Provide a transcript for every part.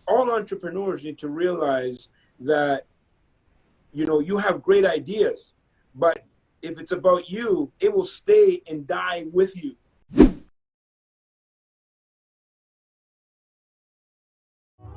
all entrepreneurs need to realize that, you know, you have great ideas, but if it's about you, it will stay and die with you.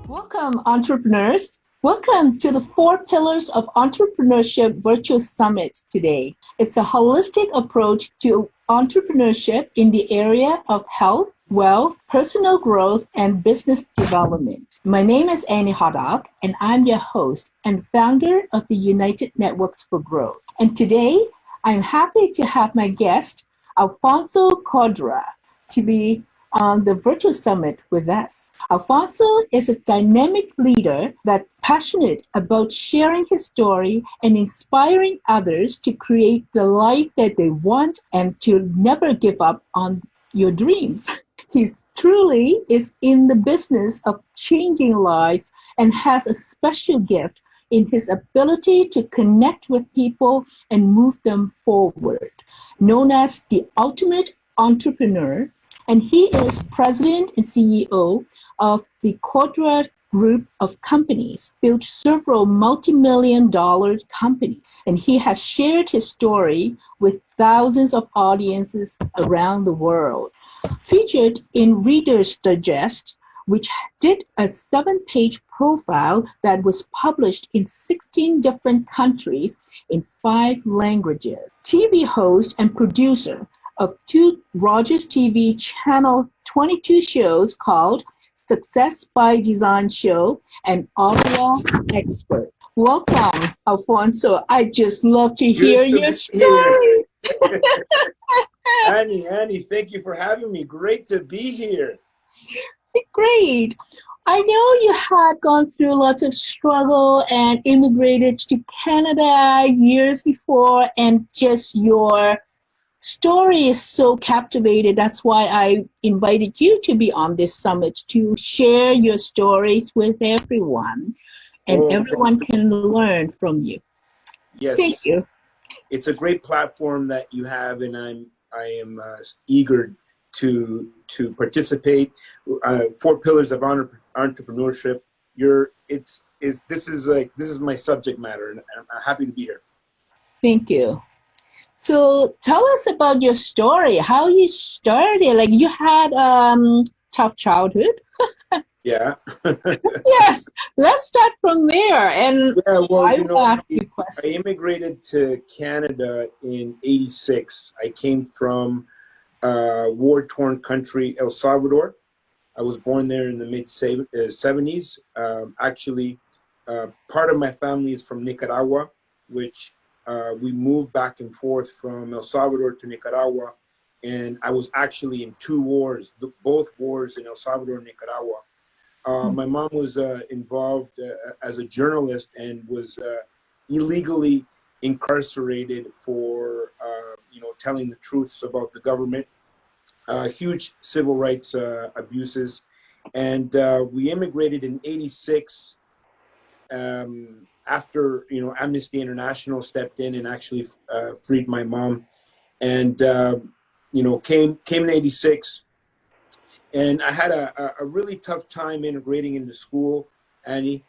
Welcome, entrepreneurs. Welcome to the 4 Pillars of Entrepreneurship Virtual Summit today. It's a holistic approach to entrepreneurship in the area of health, wealth, personal growth, and business development. My name is Annie Hardock, and I'm your host and founder of the United Networks for Growth. And today, I'm happy to have my guest, Alfonso Cuadra, to be on the virtual summit with us. Alfonso is a dynamic leader that's passionate about sharing his story and inspiring others to create the life that they want and to never give up on your dreams. He truly is in the business of changing lives and has a special gift in his ability to connect with people and move them forward, known as the ultimate entrepreneur. And he is president and CEO of the Cuadra Group of companies, built several multi-million-dollar companies. And he has shared his story with thousands of audiences around the world. Featured in Reader's Digest, which did a 7-page profile that was published in 16 different countries in 5 languages. TV host and producer of 2 Rogers TV Channel 22 shows called Success by Design Show and Audio Expert. Welcome, Alfonso. I just love to hear your story. Annie, thank you for having me. Great to be here. Great. I know you had gone through lots of struggle and immigrated to Canada years before, and just your story is so captivating. That's why I invited you to be on this summit to share your stories with everyone, and everyone can learn from you. Yes. Thank you. It's a great platform that you have, and I am eager to participate. 4 Pillars of Entrepreneurship. This is my subject matter, and I'm happy to be here. Thank you. So tell us about your story, how you started. Like, you had tough childhood. Yeah. Yes, let's start from there. And yeah, well, I will ask you questions. I immigrated to Canada in '86. I came from war-torn country, El Salvador. I was born there in the mid-'70s. Actually, part of my family is from Nicaragua, which we moved back and forth from El Salvador to Nicaragua, and I was actually in 2 wars, both wars in El Salvador and Nicaragua. My mom was involved as a journalist and was illegally incarcerated for telling the truths about the government. Huge civil rights abuses, and we immigrated in '86. After Amnesty International stepped in and actually freed my mom, and came in '86, and I had a really tough time integrating into school, Annie,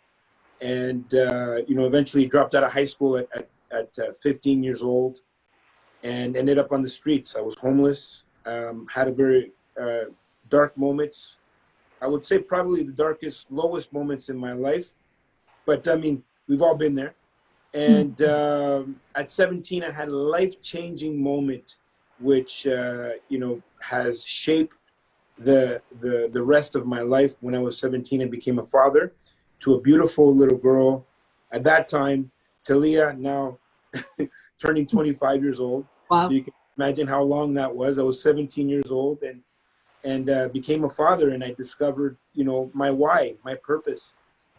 and eventually dropped out of high school at 15 years old, and ended up on the streets. I was homeless. Had a very dark moments. I would say probably the darkest, lowest moments in my life, but I mean, we've all been there. And at 17, I had a life-changing moment, which has shaped the rest of my life. When I was 17, I became a father to a beautiful little girl. At that time, Talia, now turning 25 years old. Wow. So you can imagine how long that was. I was 17 years old and became a father, and I discovered, my why, my purpose.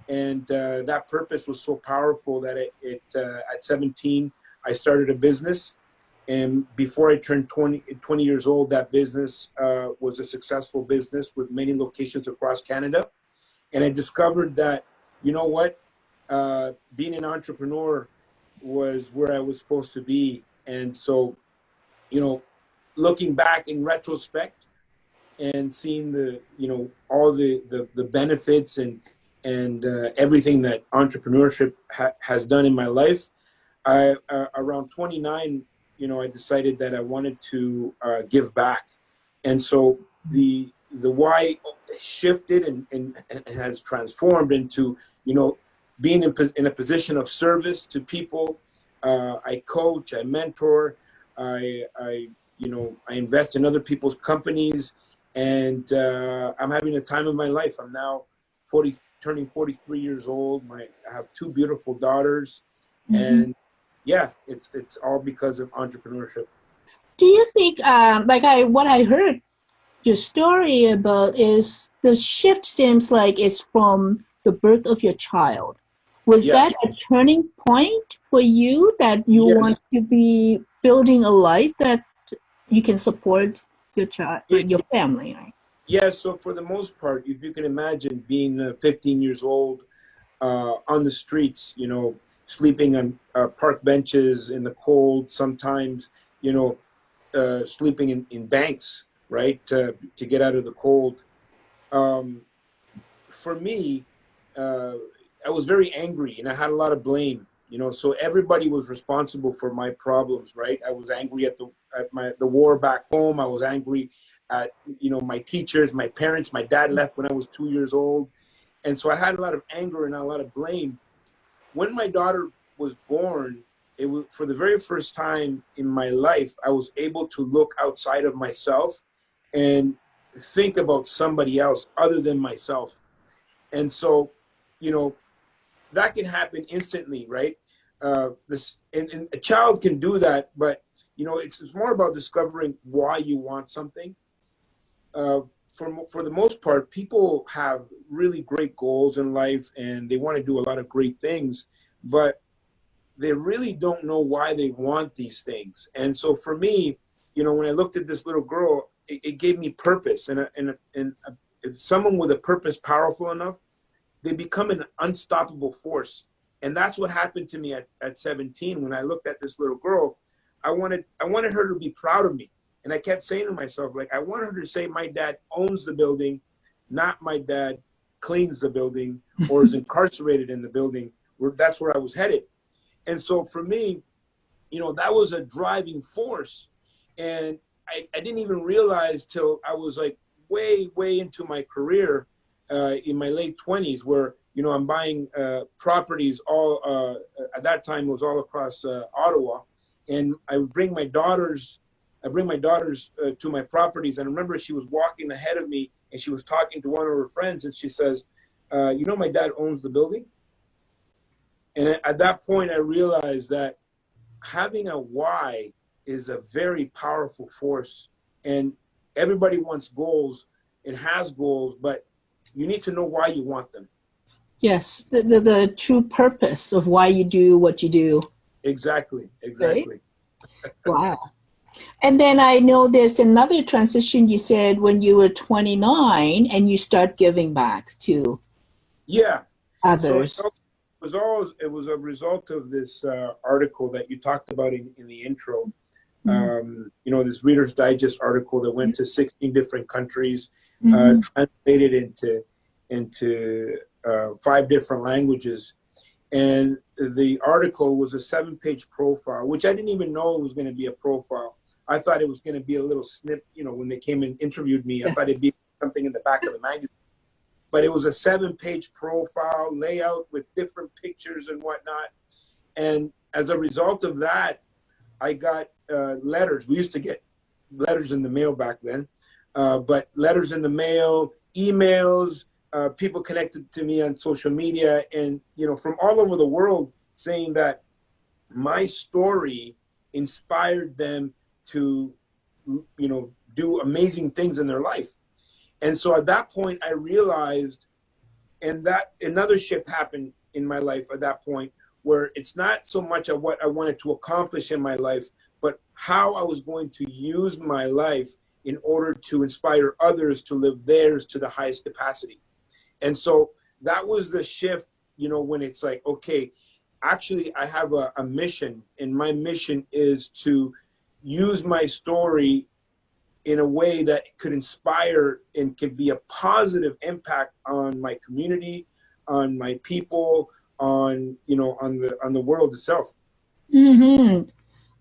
And that purpose was so powerful that at 17, I started a business. And before I turned 20 years old, that business was a successful business with many locations across Canada. And I discovered that, being an entrepreneur was where I was supposed to be. And so, looking back in retrospect and seeing all the benefits and and everything that entrepreneurship has done in my life. Around 29, I decided that I wanted to give back. And so the why shifted and has transformed into, being in a position of service to people. I coach, I mentor, I invest in other people's companies, and I'm having the time of my life. I'm now turning 43 years old. I have two beautiful daughters, and yeah, it's all because of entrepreneurship. Do you think, what I heard your story about is the shift seems like it's from the birth of your child. Was that a turning point for you that you want to be building a life that you can support your child, your family? Right? Yeah, so for the most part, if you can imagine being 15 years old on the streets, sleeping on park benches in the cold, sometimes, sleeping in banks, right, to get out of the cold. For me, I was very angry and I had a lot of blame, so everybody was responsible for my problems, right? I was angry at the war back home. I was angry at, my teachers, my parents. My dad left when I was 2 years old. And so I had a lot of anger and a lot of blame. When my daughter was born, it was for the very first time in my life, I was able to look outside of myself and think about somebody else other than myself. And so, that can happen instantly, right? And a child can do that, but it's more about discovering why you want something. For the most part, people have really great goals in life and they want to do a lot of great things, but they really don't know why they want these things. And so for me, when I looked at this little girl, it gave me purpose. And if someone with a purpose powerful enough, they become an unstoppable force. And that's what happened to me at 17. When I looked at this little girl, I wanted her to be proud of me. And I kept saying to myself, I want her to say my dad owns the building, not my dad cleans the building or is incarcerated in the building. That's where I was headed. And so for me, that was a driving force. And I didn't even realize till I was way, way into my career, in my late 20s, where I'm buying properties all at that time was all across Ottawa, and I would bring my daughters to my properties. And I remember she was walking ahead of me and she was talking to one of her friends, and she says, my dad owns the building. And at that point I realized that having a why is a very powerful force. And everybody wants goals and has goals, but you need to know why you want them. Yes, the true purpose of why you do what you do. Exactly. Right? Wow. And then I know there's another transition you said when you were 29 and you start giving back to others. So it was a result of this article that you talked about in the intro. This Reader's Digest article that went to 16 different countries, translated into 5 different languages. And the article was a 7-page profile, which I didn't even know it was going to be a profile. I thought it was going to be a little snip, when they came and interviewed me. I thought it'd be something in the back of the magazine. But it was a 7-page profile layout with different pictures and whatnot. And as a result of that, I got letters. We used to get letters in the mail back then, but letters in the mail, emails, people connected to me on social media, and from all over the world, saying that my story inspired them to do amazing things in their life. And so at that point I realized, and that another shift happened in my life at that point, where it's not so much of what I wanted to accomplish in my life, but how I was going to use my life in order to inspire others to live theirs to the highest capacity. And so that was the shift, when it's okay, actually I have a mission, and my mission is to use my story in a way that could inspire and could be a positive impact on my community, on my people, on, you know, on the world itself. Mm-hmm.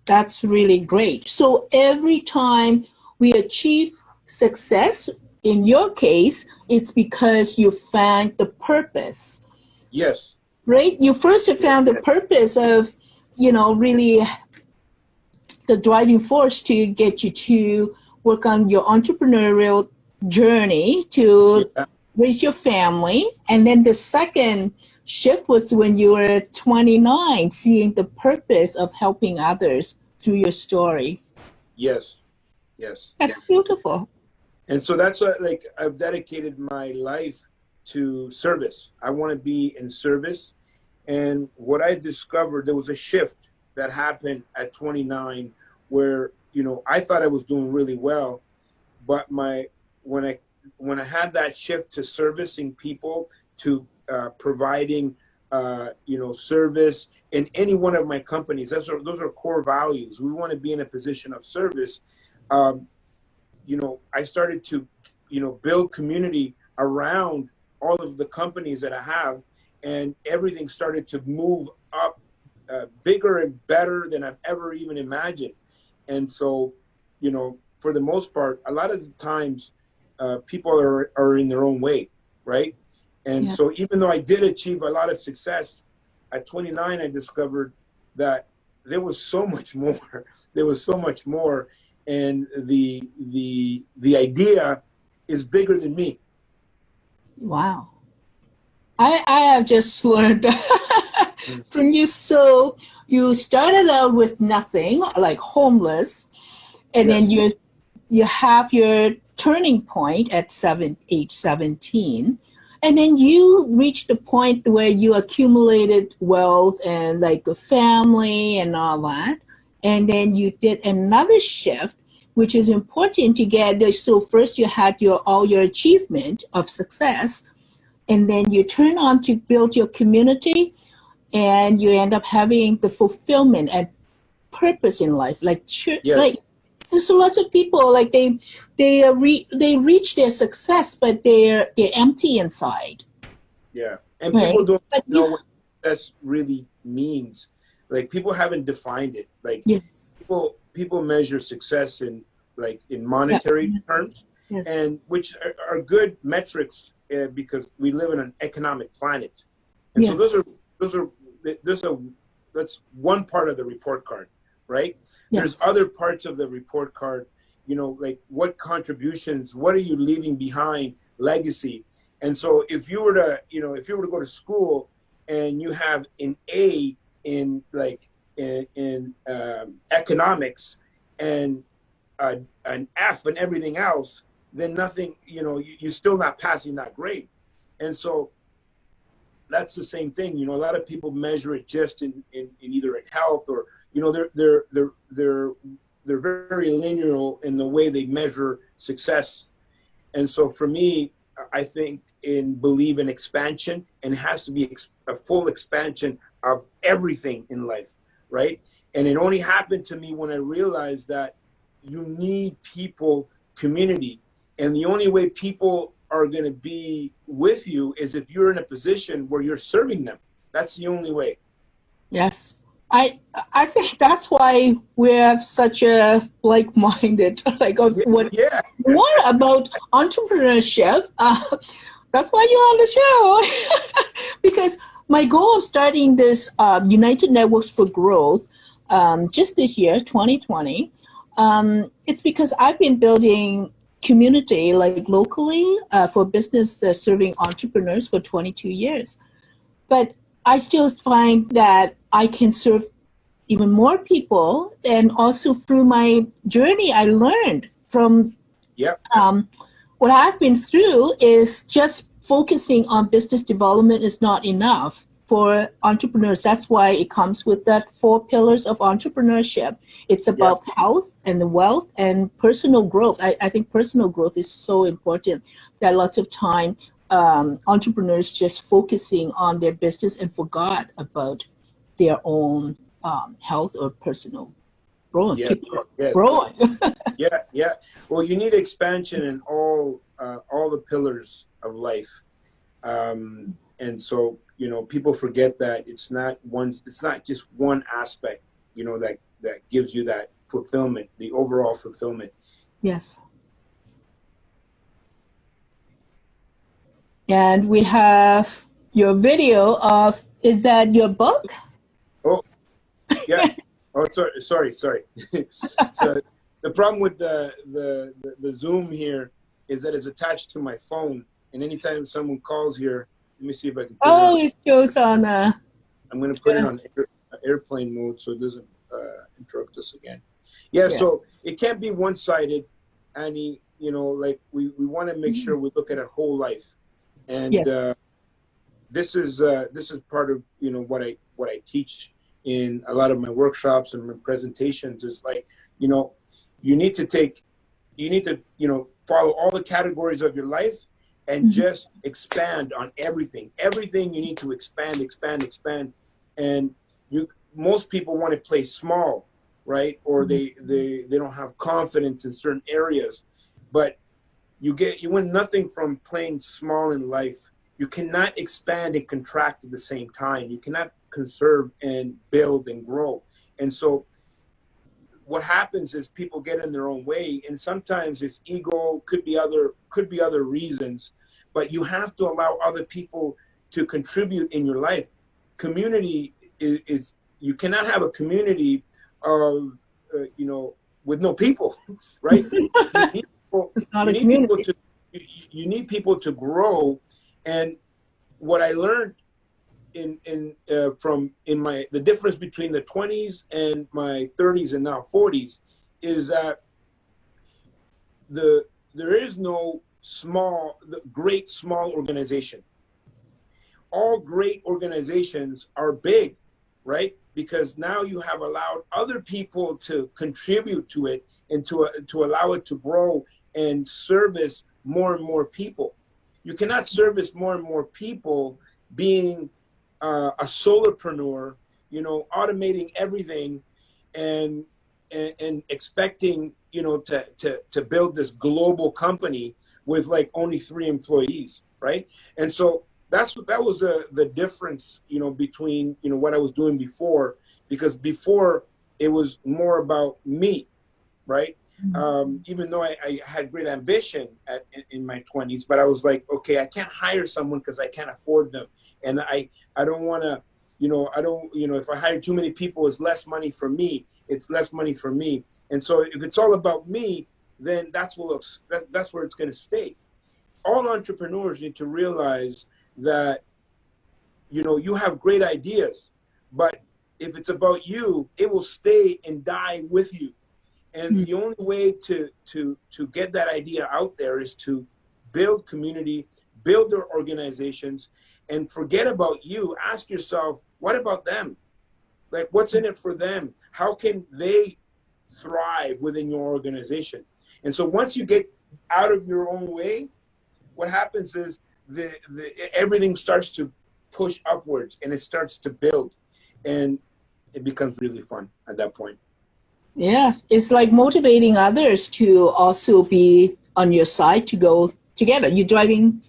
That's really great. So every time we achieve success, in your case, it's because you found the purpose. Yes. Right? You first found the purpose of, you know, really the driving force to get you to work on your entrepreneurial journey to raise your family. And then the second shift was when you were 29, seeing the purpose of helping others through your stories. Yes. Yes. That's beautiful. And so that's like, I've dedicated my life to service. I want to be in service. And what I discovered, there was a shift that happened at 29 where, you know, I thought I was doing really well, but when I had that shift to servicing people, to providing, you know, service in any one of my companies, those are core values. We want to be in a position of service. You know, I started to, you know, build community around all of the companies that I have, and everything started to move up bigger and better than I've ever even imagined. And so, you know, for the most part, a lot of the times people are in their own way, right? And so even though I did achieve a lot of success, at 29, I discovered that there was so much more. There was so much more. And the idea is bigger than me. Wow. I have just learned from you. So you started out with nothing, like homeless, and then you have your turning point at age 17. And then you reached the point where you accumulated wealth and like a family and all that. And then you did another shift, which is important to get there. So first you had all your achievement of success, and then you turn on to build your community, and you end up having the fulfillment and purpose in life. Like, like there's lots of people like they reach their success, but they're empty inside. Yeah, and people don't know what success really means. Like, people haven't defined it. Like, people measure success in monetary terms, and which are good metrics because we live in an economic planet. And so that's one part of the report card, right? There's other parts of the report card, you know, like what contributions, what are you leaving behind, legacy. And so if you were to go to school and you have an A in economics and an F and everything else, then nothing, you know, you're still not passing that grade. And so that's the same thing. You know, a lot of people measure it just in either in health, or, you know, they're very linear in the way they measure success. And so for me, I think believe in expansion, and it has to be a full expansion of everything in life, right? And it only happened to me when I realized that you need people, community, and the only way people are going to be with you is if you're in a position where you're serving them. That's the only way. Yes. I think that's why we have such a like-minded, what about entrepreneurship? That's why you're on the show. Because my goal of starting this United Networks for Growth just this year, 2020, it's because I've been building community locally for business serving entrepreneurs for 22 years. But I still find that I can serve even more people, and also through my journey I learned from what I've been through is just focusing on business development is not enough for entrepreneurs. That's why it comes with that 4 pillars of entrepreneurship. It's about health and wealth and personal growth. I think personal growth is so important that lots of time entrepreneurs just focusing on their business and forgot about their own health or personal growth. Growing. Well, you need expansion in all the pillars of life. And so, people forget that it's not just one aspect, that gives you that fulfillment, the overall fulfillment. Yes. And we have your video of, is that your book? Oh, yeah. Oh, sorry. So the problem with the Zoom here is that it's attached to my phone, and anytime someone calls here, let me see if I can put it shows on. I'm going to put it on airplane mode so it doesn't interrupt us again. Yeah, so it can't be one-sided, Annie. Like we want to make sure we look at a whole life, and this is part of what I teach in a lot of my workshops and my presentations. Is like you need to follow all the categories of your life and just expand on everything. Everything you need to expand. And most people want to play small, right? Or they don't have confidence in certain areas. But you win nothing from playing small in life. You cannot expand and contract at the same time. You cannot conserve and build and grow. And so what happens is people get in their own way, and sometimes it's ego, could be other reasons, but you have to allow other people to contribute in your life. Community is you cannot have a community of with no people, right? It's not a community. You need people to grow. And what I learned the difference between the 20s and my 30s and now 40s is that there is no great small organization. All great organizations are big, right? Because now you have allowed other people to contribute to it and to allow it to grow and service more and more people. You cannot service more and more people being a solopreneur, automating everything and expecting, to build this global company with like only 3 employees, right? And so that was the difference, between, what I was doing before, because before it was more about me, right? Even though I had great ambition in my 20s, but I was like, okay, I can't hire someone because I can't afford them. And I don't want to, if I hire too many people, it's less money for me. It's less money for me. And so if it's all about me, then that's where it's going to stay. All entrepreneurs need to realize that, you have great ideas, but if it's about you, it will stay and die with you. And the only way to get that idea out there is to build community, build their organizations, and forget about you. Ask yourself, what about them? Like, what's in it for them? How can they thrive within your organization? And so once you get out of your own way, what happens is everything starts to push upwards and it starts to build, and it becomes really fun at that point. Yeah, it's like motivating others to also be on your side to go together. You're driving,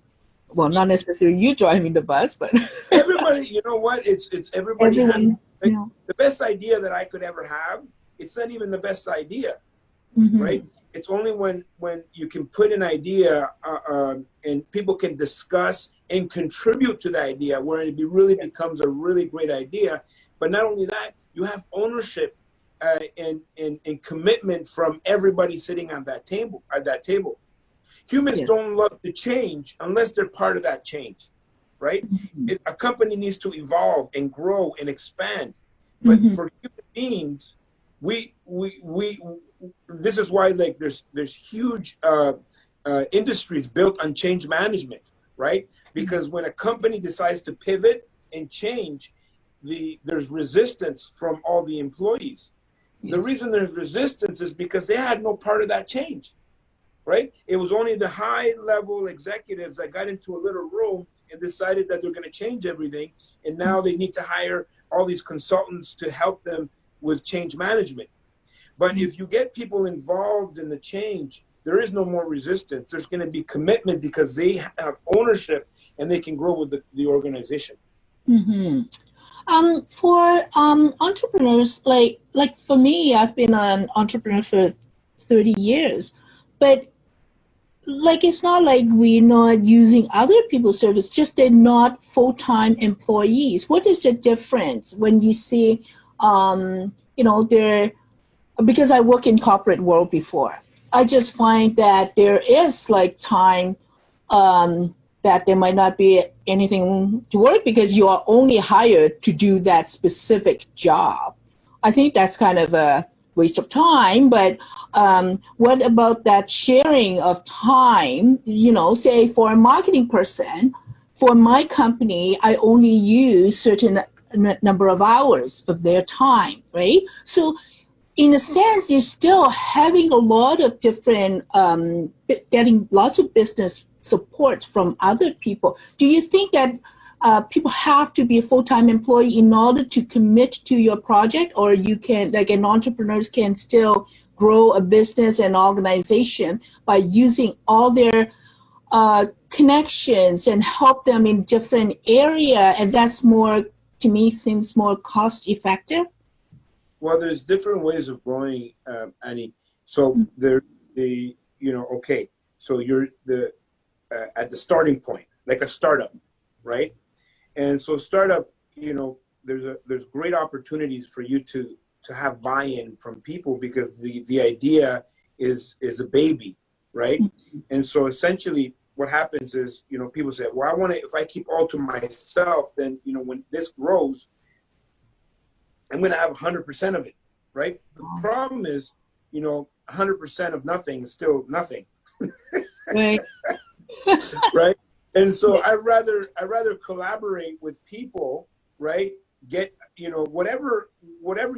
well, not necessarily you driving the bus, but everybody. You know what? It's everybody. The best idea that I could ever have. It's not even the best idea, right? It's only when you can put an idea and people can discuss and contribute to the idea where it really becomes a really great idea. But not only that, you have ownership. And commitment from everybody sitting on that table. Humans don't love to change unless they're part of that change, right? A company needs to evolve and grow and expand, but for human beings, this is why like there's huge industries built on change management, right? Because when a company decides to pivot and change, there's resistance from all the employees. The reason there's resistance is because they had no part of that change, right? It was only the high-level executives that got into a little room and decided that they're going to change everything, and now they need to hire all these consultants to help them with change management. But if you get people involved in the change, there is no more resistance. There's going to be commitment because they have ownership and they can grow with the organization. Mm-hmm. For entrepreneurs, like for me, I've been an entrepreneur for 30 years, but like it's not like we're not using other people's service, just they're not full-time employees. What is the difference when you see, they're, because I work in corporate world before, I just find that there is like time that there might not be anything to work because you are only hired to do that specific job. I think that's kind of a waste of time, but what about that sharing of time? Say for a marketing person, for my company, I only use certain number of hours of their time, right? So in a sense, you're still having a lot of different, getting lots of business support from other people. Do you think that people have to be a full-time employee in order to commit to your project, or you can, like an entrepreneurs can still grow a business and organization by using all their connections and help them in different area, and that's more, to me, seems more cost effective? Well, there's different ways of growing, Annie. So there, okay, so you're at the starting point, like a startup, right? And so startup, there's great opportunities for you to have buy-in from people, because the idea is a baby, right? And so essentially what happens is, people say, well, if I keep all to myself, then, when this grows, I'm going to have 100% of it, right? The problem is, 100% of nothing is still nothing. Right. Right. And so I'd rather collaborate with people, right? Get, whatever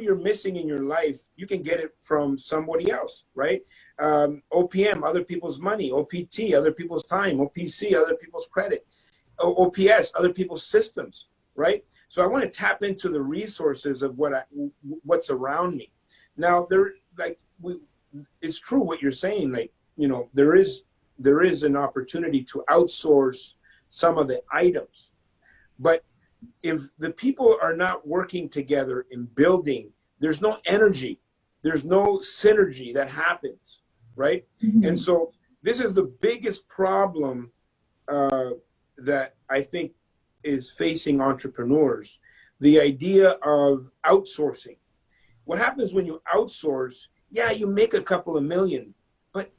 you're missing in your life, you can get it from somebody else, right? OPM, other people's money. OPT, other people's time. OPC, other people's credit. OPS, other people's systems, right? So I want to tap into the resources of what's around me. Now, it's true what you're saying. Like, there is an opportunity to outsource some of the items, but if the people are not working together in building, there's no energy, there's no synergy that happens, right? Mm-hmm. And so this is the biggest problem that I think is facing entrepreneurs, the idea of outsourcing. What happens when you outsource? Yeah, you make a couple of million, but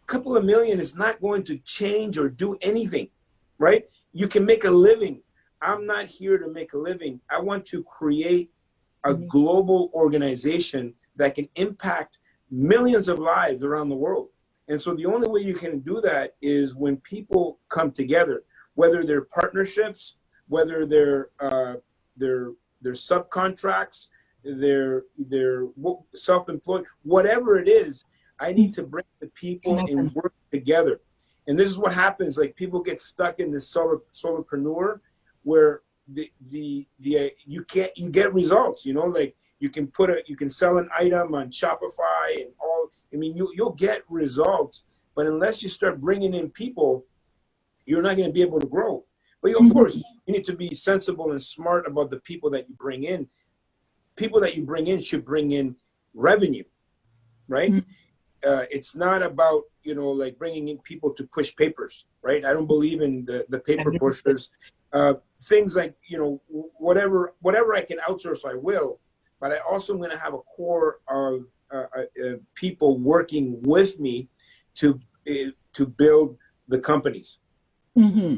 a couple of million is not going to change or do anything, right? You can make a living. I'm not here to make a living. I want to create a global organization that can impact millions of lives around the world. And so the only way you can do that is when people come together, whether they're partnerships, whether they're subcontracts, they're self-employed, whatever it is, I need to bring the people and work together. And this is what happens. Like, people get stuck in this solopreneur, where you get results, like you can sell an item on Shopify and all. I mean, you'll get results, but unless you start bringing in people, you're not going to be able to grow. But of course, you need to be sensible and smart about the people that you bring in. People that you bring in should bring in revenue, right? It's not about, like bringing in people to push papers, right? I don't believe in the paper pushers. Things like, whatever I can outsource, I will. But I also am going to have a core of people working with me to build the companies. Mm-hmm.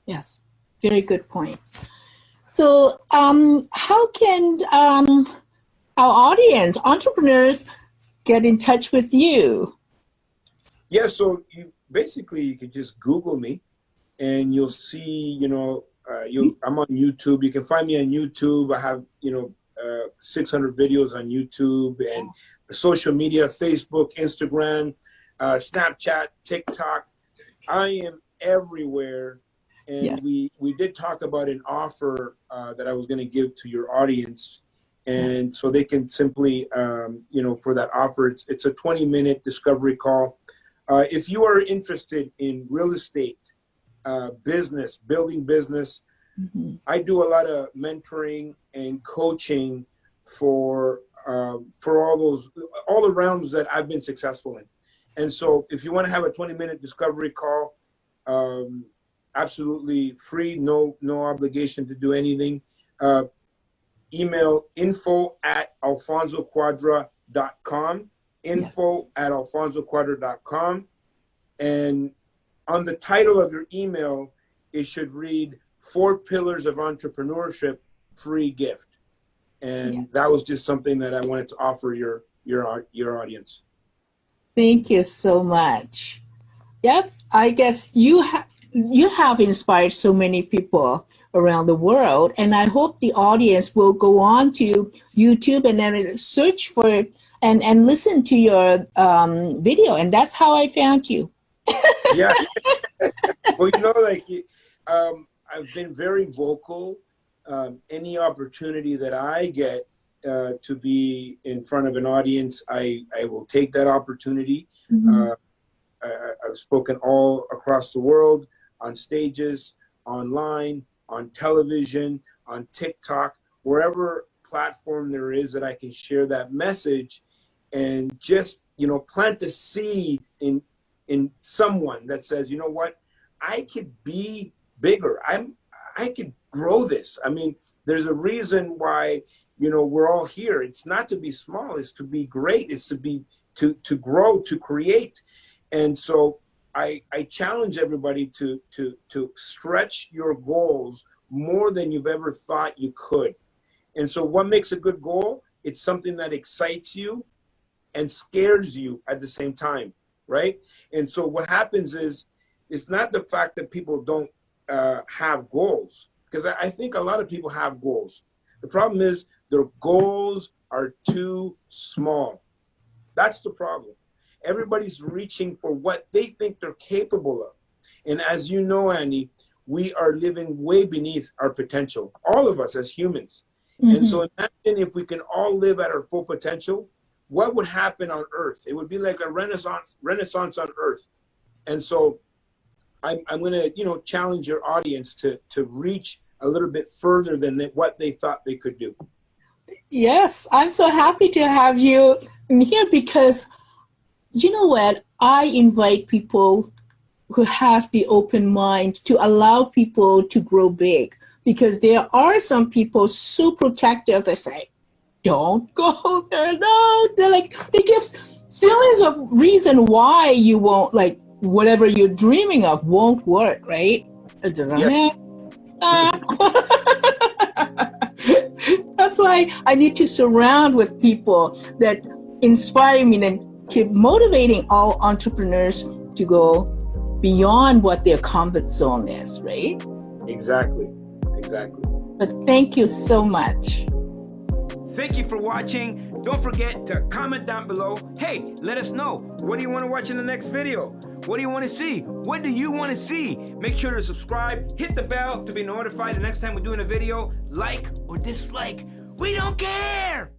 Yes, very good point. So how can our audience, entrepreneurs, get in touch with you? Yeah, so you can just Google me, and you'll see, I'm on YouTube. You can find me on YouTube. I have, 600 videos on YouTube, and social media, Facebook, Instagram, Snapchat, TikTok. I am everywhere. And we did talk about an offer that I was going to give to your audience. And so they can simply, for that offer, it's a 20-minute discovery call. If you are interested in real estate, business, building business. Mhm. I do a lot of mentoring and coaching for all the realms that I've been successful in. And so if you want to have a 20-minute discovery call, absolutely free, no obligation to do anything. Email info@alfonsocuadra.com, info@alfonsocuadra.com. And on the title of your email, it should read 4 Pillars of Entrepreneurship, free gift. And that was just something that I wanted to offer your audience. Thank you so much. Yep, I guess you have inspired so many people around the world, and I hope the audience will go on to YouTube and then search for and listen to your video, and that's how I found you. Yeah. Well, I've been very vocal. Any opportunity that I get to be in front of an audience, I will take that opportunity. Mm-hmm. I've spoken all across the world, on stages, online, on television, on TikTok, wherever platform there is that I can share that message and just, plant a seed in someone that says, you know what, I could be bigger. I could grow this. I mean, there's a reason why, we're all here. It's not to be small, it's to be great. It's to grow, to create. And so I challenge everybody to stretch your goals more than you've ever thought you could. And so what makes a good goal? It's something that excites you and scares you at the same time, right? And so what happens is, it's not the fact that people don't have goals, because I think a lot of people have goals. The problem is their goals are too small. That's the problem. Everybody's reaching for what they think they're capable of. And as you know, Andy, we are living way beneath our potential, all of us as humans. Mm-hmm. And so imagine if we can all live at our full potential, what would happen on Earth? It would be like a renaissance on Earth. And so I'm going to, challenge your audience to reach a little bit further than what they thought they could do. Yes, I'm so happy to have you in here, because you know what? I invite people who has the open mind to allow people to grow big, because there are some people so protective. They say, don't go there. No, they give zillions of reason why you won't, like, whatever you're dreaming of won't work, right? Yeah. That's why I need to surround with people that inspire me and keep motivating all entrepreneurs to go beyond what their comfort zone is, right? Exactly. But thank you so much. Thank you for watching. Don't forget to comment down below. Hey, let us know. What do you want to watch in the next video? What do you want to see? What do you want to see? Make sure to subscribe. Hit the bell to be notified the next time we're doing a video. Like or dislike. We don't care.